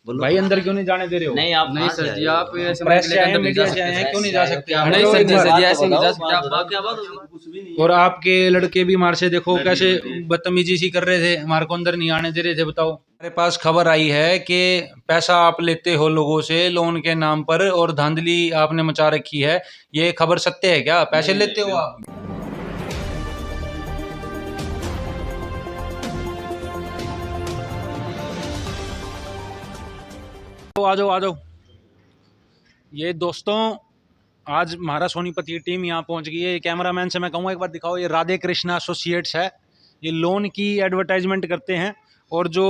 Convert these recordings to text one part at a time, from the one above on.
बोलो। भाई अंदर क्यों नहीं जाने दे रहे हो? नहीं आप नहीं सर जी, आप ऐसे प्रेस से आए, अंदर नहीं जा मीडिया से आए हैं, सकते। क्यों नहीं जा सकते? नहीं चलो सर एक जी, बार। सर जी, ऐसे नहीं जा सकते बात आप। क्या बात कुछ भी नहीं है। और आपके लड़के भी मार से देखो कैसे बदतमीजी सी कर रहे थे, हमारे को अंदर नहीं आने दे रहे थे। बताओ, हमारे पास खबर आई है कि पैसा आप लेते हो लोगों से लोन के नाम पर और धांधली आपने मचा रखी है। ये खबर सत्य है क्या? पैसे लेते हो आप? तो आ जाओ आ जाओ। ये दोस्तों, आज हमारा सोनीपत की टीम यहाँ पहुँच गई है। ये कैमरामैन से मैं कहूँगा एक बार दिखाओ। ये राधे कृष्णा एसोसिएट्स है, ये लोन की एडवर्टाइजमेंट करते हैं। और जो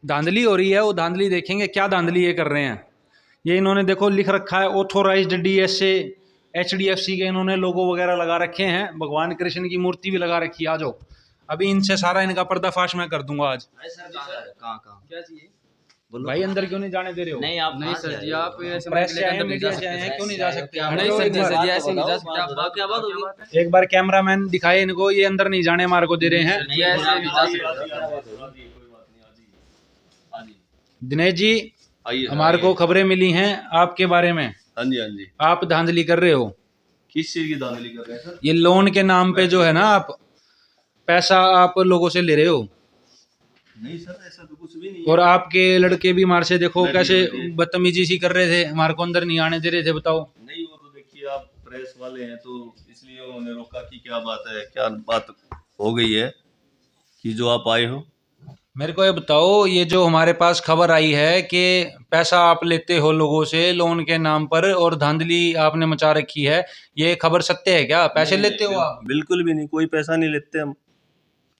धांधली हो रही है वो धांधली देखेंगे, क्या धांधली ये कर रहे हैं। ये इन्होंने देखो लिख रखा है ऑथोराइज्ड डीएसए एचडीएफसी के, इन्होंने लोगो वगैरह लगा रखे हैं। भगवान कृष्ण की मूर्ति भी लगा रखी है। आ जाओ, अभी इनसे सारा इनका पर्दाफाश मैं कर दूंगा आज। कहाँ क्या चाहिए? बोलो। भाई अंदर क्यों नहीं जाने दे रहे हो? नहीं आप नहीं सर जी, आप ऐसे प्रेस से आए, अंदर नहीं जा मीडिया से आए हैं, क्यों नहीं जा सकते? नहीं सर जी, सर जी, ऐसे नहीं जा सकते आप। क्या बात होगी? एक बार कैमरामैन दिखाए इनको, ये अंदर नहीं जाने हमारे को दे रहे हैं। जी, ऐसे नहीं जा सकते। दिनेश जी, हमारे को खबरें मिली हैं आपके बारे में। हाँ जी, हाँ जी। आप धांधली कर रहे हो। किस चीज की धांधली कर रहे हैं सर? ये लोन के नाम पे जो है ना, आप पैसा आप लोगों से ले रहे हो। नहीं सर, ऐसा तो कुछ भी नहीं और है। आपके लड़के भी मार से देखो मैं भी कैसे मुझे- बदतमीजी सी कर रहे थे, हमारे को अंदर नहीं आने दे रहे थे। बताओ, नहीं, वो तो देखिए आप प्रेस वाले हैं तो इसलिए उन्होंने रोका कि क्या बात है, क्या बात हो गई है कि जो आप आए हो। मेरे को ये बताओ, ये जो हमारे पास खबर आई है कि पैसा आप लेते हो लोगों से लोन के नाम पर और धांधली आपने मचा रखी है, ये खबर सत्य है क्या? पैसे नहीं, लेते हो आप? बिल्कुल भी नहीं, कोई पैसा नहीं लेते हम।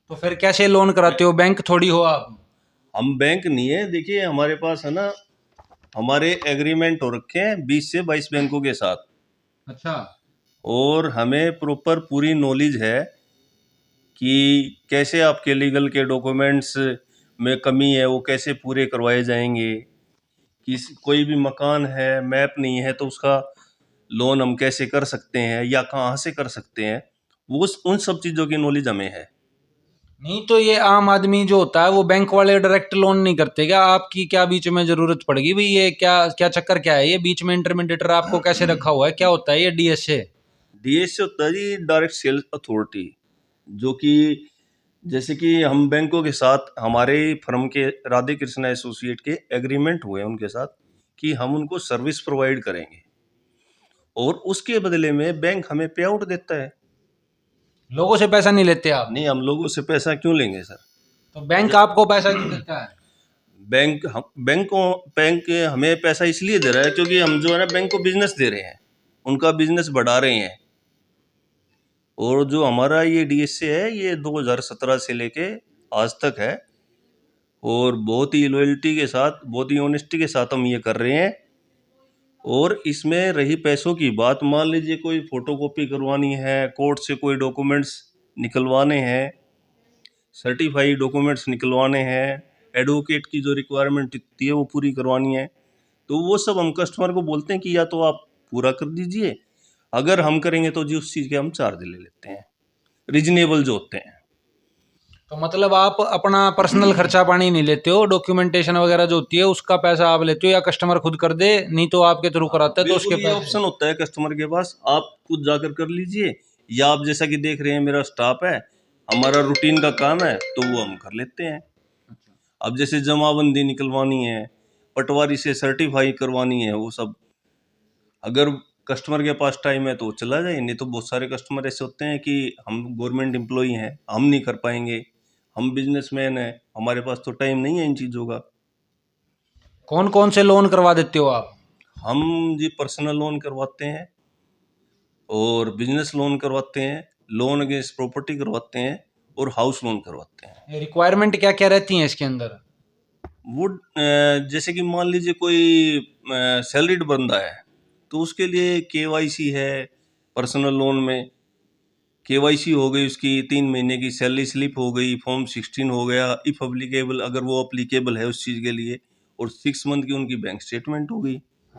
तो फिर कैसे लोन कराते हो? बैंक थोड़ी हो आप। हम बैंक नहीं है, देखिए हमारे पास है ना, हमारे एग्रीमेंट हो रखे हैं 20 से 22 बैंकों के साथ। अच्छा, और हमें प्रॉपर पूरी नॉलेज है कि कैसे आपके लीगल के डॉक्यूमेंट्स में कमी है वो कैसे पूरे करवाए जाएंगे। कि कोई भी मकान है, मैप नहीं है, तो उसका लोन हम कैसे कर सकते हैं या कहाँ से कर सकते हैं, वो उन सब चीज़ों की नॉलेज हमें है। नहीं तो ये आम आदमी जो होता है वो बैंक वाले डायरेक्ट लोन नहीं करते क्या? आपकी क्या बीच में जरूरत पड़ेगी भाई? ये क्या क्या चक्कर क्या है? ये बीच में इंटरमीडिएटर आपको कैसे रखा हुआ है? क्या होता है ये डीएसए? डीएसए होता है जी, डायरेक्ट सेल्स अथॉरिटी, जो कि जैसे कि हम बैंकों के साथ हमारे फर्म के राधे कृष्णा एसोसिएट के एग्रीमेंट हुए हैं उनके साथ कि हम उनको सर्विस प्रोवाइड करेंगे और उसके बदले में बैंक हमें पे आउट देता है। लोगों से पैसा नहीं लेते आप? नहीं, हम लोगों से पैसा क्यों लेंगे सर? तो बैंक आपको पैसा क्यों देता है? बैंक हमें पैसा इसलिए दे रहा है क्योंकि हम जो है ना बैंक को बिजनेस दे रहे हैं, उनका बिजनेस बढ़ा रहे हैं। और जो हमारा ये डीएसए है ये 2017 से लेके आज तक है और बहुत ही लॉयल्टी के साथ, बहुत ही ऑनेस्टी के साथ हम ये कर रहे हैं। और इसमें रही पैसों की बात, मान लीजिए कोई फोटोकॉपी करवानी है, कोर्ट से कोई डॉक्यूमेंट्स निकलवाने हैं, सर्टिफाइड डॉक्यूमेंट्स निकलवाने हैं, एडवोकेट की जो रिक्वायरमेंट होती है वो पूरी करवानी है, तो वो सब हम कस्टमर को बोलते हैं कि या तो आप पूरा कर दीजिए, अगर हम करेंगे तो जी उस चीज़ के हम चार्ज ले लेते हैं, रिजनेबल जो होते हैं। तो मतलब आप अपना पर्सनल खर्चा पानी नहीं लेते हो? डॉक्यूमेंटेशन वगैरह जो होती है उसका पैसा आप लेते हो या कस्टमर खुद कर दे, नहीं तो आपके थ्रू कराता है तो उसके बिल्कुल ये पैसे? ऑप्शन होता है कस्टमर के पास, आप खुद जाकर कर लीजिए, या आप जैसा कि देख रहे हैं मेरा स्टाफ है, हमारा रूटीन का काम है तो वो हम कर लेते हैं। अब जैसे जमाबंदी निकलवानी है, पटवारी से सर्टिफाई करवानी है, वो सब अगर कस्टमर के पास टाइम है तो वो चला जाए, नहीं तो बहुत सारे कस्टमर ऐसे होते हैं कि हम गवर्नमेंट एम्प्लॉई हैं, हम नहीं कर पाएंगे, हम बिजनेसमैन हैं, हमारे पास तो टाइम नहीं है इन चीज़ों का। कौन कौन से लोन करवा देते हो आप? हम जी पर्सनल लोन करवाते हैं और बिजनेस लोन करवाते हैं, लोन अगेंस्ट प्रॉपर्टी करवाते हैं और हाउस लोन करवाते हैं। रिक्वायरमेंट क्या क्या रहती हैं इसके अंदर? वो जैसे कि मान लीजिए कोई सैलरीड बंदा है तो उसके लिए केवाईसी है, पर्सनल लोन में केवाईसी हो गई, उसकी 3 महीने की सैलरी स्लिप हो गई, फॉर्म 16 हो गया इफ अप्लीकेबल, अगर वो अप्लीकेबल है उस चीज़ के लिए, और 6 मंथ की उनकी बैंक स्टेटमेंट हो गई।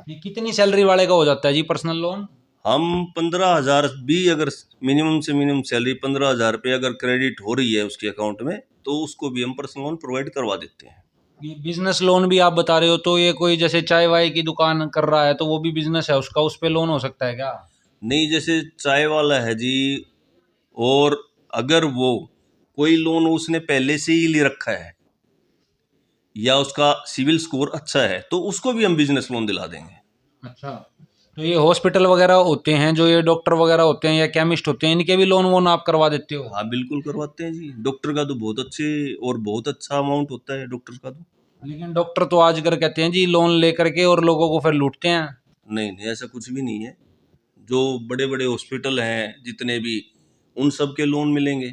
ये कितनी सैलरी वाले का हो जाता है जी पर्सनल लोन? हम 15,000 भी, अगर मिनिमम से मिनिमम सैलरी 15,000 रुपये अगर क्रेडिट हो रही है उसके अकाउंट में, तो उसको भी हम पर्सनल लोन प्रोवाइड करवा देते हैं। ये बिजनेस लोन भी आप बता रहे हो, तो ये कोई जैसे चाय वाय की दुकान कर रहा है तो वो भी बिजनेस है उसका, उस पे लोन हो सकता है क्या? नहीं, जैसे चाय वाला है जी, और अगर वो कोई लोन उसने पहले से ही ले रखा है या उसका सिविल स्कोर अच्छा है तो उसको भी हम बिजनेस लोन दिला देंगे। अच्छा, तो ये हॉस्पिटल वगैरह होते हैं जो ये डॉक्टर वगैरह होते हैं या केमिस्ट होते हैं, इनके भी लोन वोन आप करवा देते हो? हाँ बिल्कुल करवाते हैं जी। डॉक्टर का तो बहुत अच्छे और बहुत अच्छा अमाउंट होता है डॉक्टर का तो। लेकिन डॉक्टर तो आजकल कहते हैं जी लोन लेकर के और लोगों को फिर लूटते हैं। नहीं नहीं, ऐसा कुछ भी नहीं है। जो बड़े बड़े हॉस्पिटल हैं जितने भी, उन सब के लोन मिलेंगे,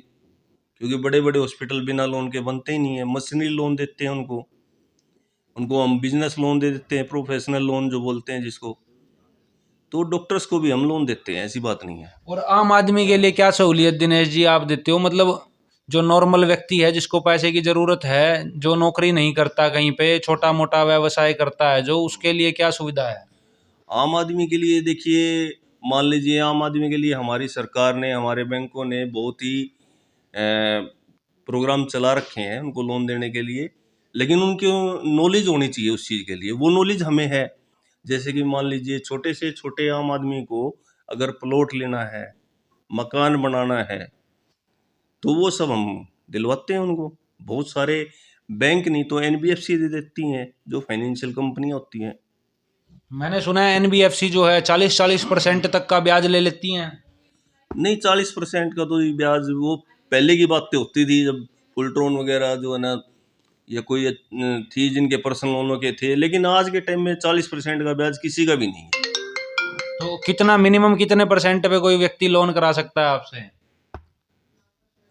क्योंकि बड़े बड़े हॉस्पिटल बिना लोन के बनते ही नहीं है। मशीनरी लोन देते हैं उनको, उनको हम बिजनेस लोन दे देते हैं, प्रोफेशनल लोन जो बोलते हैं जिसको। तो डॉक्टर्स को भी हम लोन देते हैं, ऐसी बात नहीं है। और आम आदमी के लिए क्या सहूलियत दिनेश जी आप देते हो? मतलब जो नॉर्मल व्यक्ति है जिसको पैसे की जरूरत है, जो नौकरी नहीं करता, कहीं पे छोटा मोटा व्यवसाय करता है, जो उसके लिए क्या सुविधा है? आम आदमी के लिए देखिए, मान लीजिए आम आदमी के लिए हमारी सरकार ने, हमारे बैंकों ने बहुत ही प्रोग्राम चला रखे हैं उनको लोन देने के लिए। लेकिन उनकी नॉलेज होनी चाहिए उस चीज़ के लिए, वो नॉलेज हमें है। जैसे कि मान लीजिए छोटे से छोटे आम आदमी को अगर प्लॉट लेना है, मकान बनाना है, तो वो सब हम दिलवाते हैं उनको। बहुत सारे बैंक नहीं तो एनबीएफसी दे देती हैं, जो फाइनेंशियल कंपनियां होती हैं। मैंने सुना है एनबीएफसी जो है 40-40% तक का ब्याज ले लेती हैं। नहीं, 40% का तो ये ब्याज वो पहले की बातें होती थी, जब फुलट्रोन वगैरह जो है ना, या कोई थी जिनके पर्सनल लोनों के थे। लेकिन आज के टाइम में 40% का ब्याज किसी का भी नहीं है। तो कितना मिनिमम कितने परसेंट पे कोई व्यक्ति लोन करा सकता है आपसे?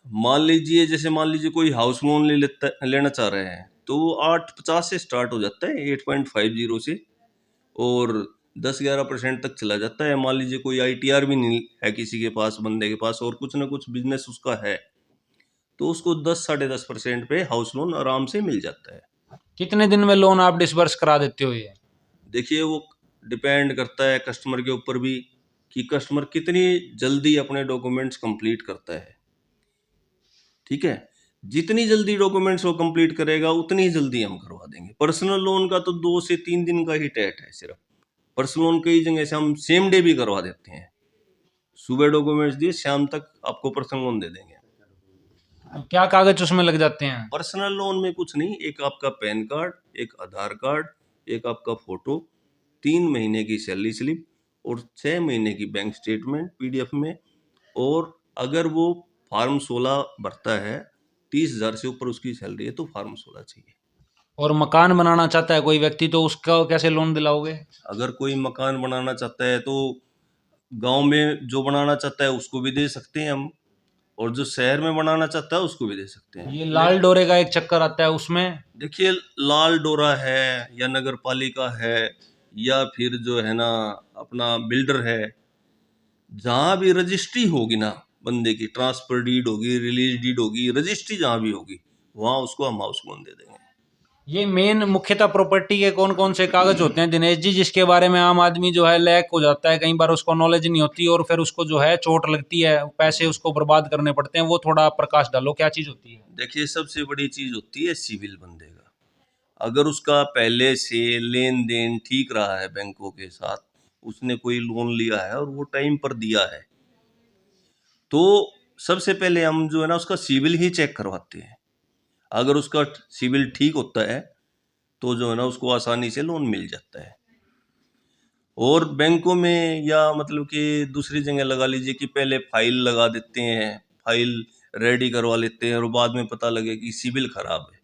मान लीजिए, जैसे मान लीजिए कोई हाउस लोन लेना चाह रहे हैं, तो वो 8.50 से स्टार्ट हो जाता है, 8.50 से, और 10-11% तक चला जाता है। मान लीजिए कोई आईटीआर भी नहीं है किसी के पास, बंदे के पास, और कुछ ना कुछ बिजनेस उसका है, तो उसको 10-10.5% पे हाउस लोन आराम से मिल जाता है। कितने दिन में लोन आप डिसबर्स करा देते हो ये? देखिए, वो डिपेंड करता है कस्टमर के ऊपर भी, कि कस्टमर कितनी जल्दी अपने डॉक्यूमेंट्स कंप्लीट करता है। ठीक है, जितनी जल्दी डॉक्यूमेंट्स वो कंप्लीट करेगा उतनी ही जल्दी हम करवा देंगे। पर्सनल लोन का तो 2 से 3 दिन का ही टेट है सिर्फ। पर्सनल लोन कई जगह से हम सेम डे भी करवा देते हैं। सुबह डॉक्यूमेंट्स दिए, शाम तक आपको पर्सनल लोन दे देंगे। क्या कागज उसमें लग जाते हैं? पर्सनल लोन में कुछ नहीं, एक आपका पैन कार्ड, एक आधार कार्ड, एक आपका फोटो, 3 महीने की सैलरी स्लिप और 6 महीने की बैंक स्टेटमेंट पीडीएफ में। और अगर वो फार्म 16 भरता है, 30,000 से ऊपर उसकी सैलरी है, तो फार्म 16 चाहिए। और मकान बनाना चाहता है कोई व्यक्ति तो उसका कैसे लोन दिलाओगे? अगर कोई मकान बनाना चाहता है तो गांव में जो बनाना चाहता है उसको भी दे सकते हैं हम, और जो शहर में बनाना चाहता है उसको भी दे सकते हैं। ये लाल डोरे का एक चक्कर आता है उसमें। देखिए, लाल डोरा है या नगर पालिका है या फिर जो है ना अपना बिल्डर है, जहां भी रजिस्ट्री होगी ना बंदे की, ट्रांसफर डीड होगी, रिलीज डीड होगी, रजिस्ट्री जहां भी होगी, वहां उसको हम हाउस लोन दे देंगे। ये मेन मुख्यतः प्रॉपर्टी के कौन कौन से कागज होते हैं दिनेश जी, जिसके बारे में आम आदमी जो है लैक हो जाता है, कई बार उसको नॉलेज नहीं होती और फिर उसको जो है चोट लगती है, पैसे उसको बर्बाद करने पड़ते हैं, वो थोड़ा प्रकाश डालो, क्या चीज होती है? देखिए, सबसे बड़ी चीज होती है सिविल बंदे का। अगर उसका पहले से लेन देन ठीक रहा है बैंकों के साथ, उसने कोई लोन लिया है और वो टाइम पर दिया है, तो सबसे पहले हम जो है ना उसका सिविल ही चेक करवाते हैं। अगर उसका सिविल ठीक होता है तो जो है ना उसको आसानी से लोन मिल जाता है। और बैंकों में या मतलब कि दूसरी जगह लगा लीजिए कि पहले फाइल लगा देते हैं, फाइल रेडी करवा लेते हैं, और बाद में पता लगे कि सिविल खराब है,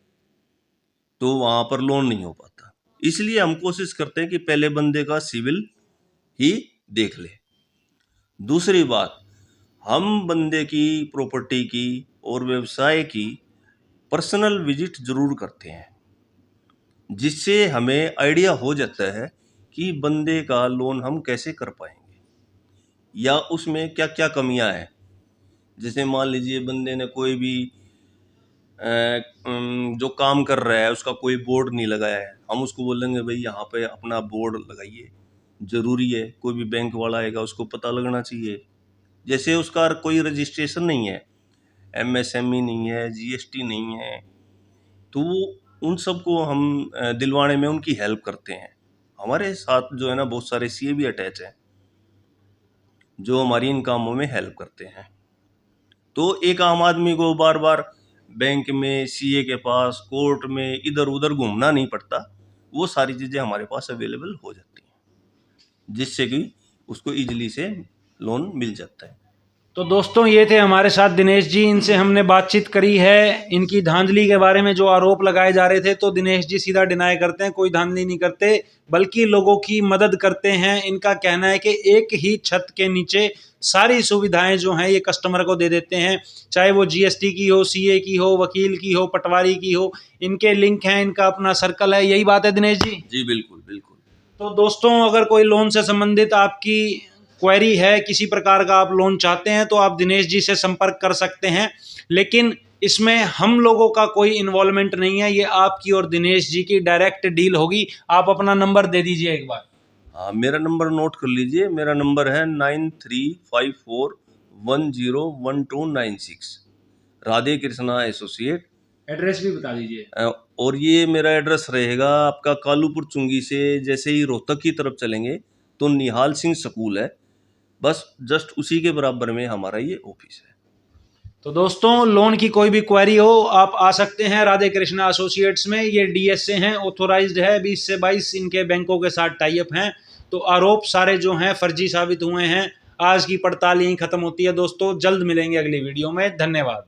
तो वहां पर लोन नहीं हो पाता। इसलिए हम कोशिश करते हैं कि पहले बंदे का सिविल ही देख ले। दूसरी बात, हम बंदे की प्रॉपर्टी की और व्यवसाय की पर्सनल विजिट जरूर करते हैं, जिससे हमें आइडिया हो जाता है कि बंदे का लोन हम कैसे कर पाएंगे या उसमें क्या क्या कमियां हैं। जैसे मान लीजिए बंदे ने कोई भी जो काम कर रहा है उसका कोई बोर्ड नहीं लगाया है, हम उसको बोलेंगे भाई यहाँ पे अपना बोर्ड लगाइए, जरूरी है। कोई भी बैंक वाला आएगा उसको पता लगना चाहिए। जैसे उसका कोई रजिस्ट्रेशन नहीं है, एमएसएमई नहीं है, जीएसटी नहीं है, तो वो उन सबको हम दिलवाने में उनकी हेल्प करते हैं। हमारे साथ जो है ना बहुत सारे सीए भी अटैच हैं जो हमारी इन कामों में हेल्प करते हैं। तो एक आम आदमी को बार बार बैंक में, सीए के पास, कोर्ट में इधर उधर घूमना नहीं पड़ता। वो सारी चीज़ें हमारे पास अवेलेबल हो जाती हैं जिससे कि उसको इजीली से लोन मिल जाता है। तो दोस्तों ये थे हमारे साथ दिनेश जी, इनसे हमने बातचीत करी है। इनकी धांधली के बारे में जो आरोप लगाए जा रहे थे तो दिनेश जी सीधा डिनाई करते हैं, कोई धांधली नहीं करते बल्कि लोगों की मदद करते हैं। इनका कहना है कि एक ही छत के नीचे सारी सुविधाएं जो हैं ये कस्टमर को दे देते हैं, चाहे वो जीएसटी की हो, सीए की हो, वकील की हो, पटवारी की हो। इनके लिंक हैं, इनका अपना सर्कल है। यही बात है दिनेश जी? जी बिल्कुल बिल्कुल। तो दोस्तों अगर कोई लोन से संबंधित आपकी क्वेरी है, किसी प्रकार का आप लोन चाहते हैं तो आप दिनेश जी से संपर्क कर सकते हैं। लेकिन इसमें हम लोगों का कोई इन्वॉल्वमेंट नहीं है, ये आपकी और दिनेश जी की डायरेक्ट डील होगी। आप अपना नंबर दे दीजिए एक बार। हाँ, मेरा नंबर नोट कर लीजिए। मेरा नंबर है 9354101296, राधे कृष्णा एसोसिएट। एड्रेस भी बता दीजिए। और ये मेरा एड्रेस रहेगा आपका कालूपुर चुंगी से जैसे ही रोहतक की तरफ चलेंगे तो निहाल सिंह स्कूल है, बस जस्ट उसी के बराबर में हमारा ये ऑफिस है। तो दोस्तों लोन की कोई भी क्वेरी हो आप आ सकते हैं राधे कृष्णा एसोसिएट्स में। ये डीएसए हैं, ऑथोराइज्ड है, 20 से 22 इनके बैंकों के साथ टाई अप हैं। तो आरोप सारे जो हैं फर्जी साबित हुए हैं। आज की पड़ताल यहीं खत्म होती है दोस्तों। जल्द मिलेंगे अगली वीडियो में। धन्यवाद।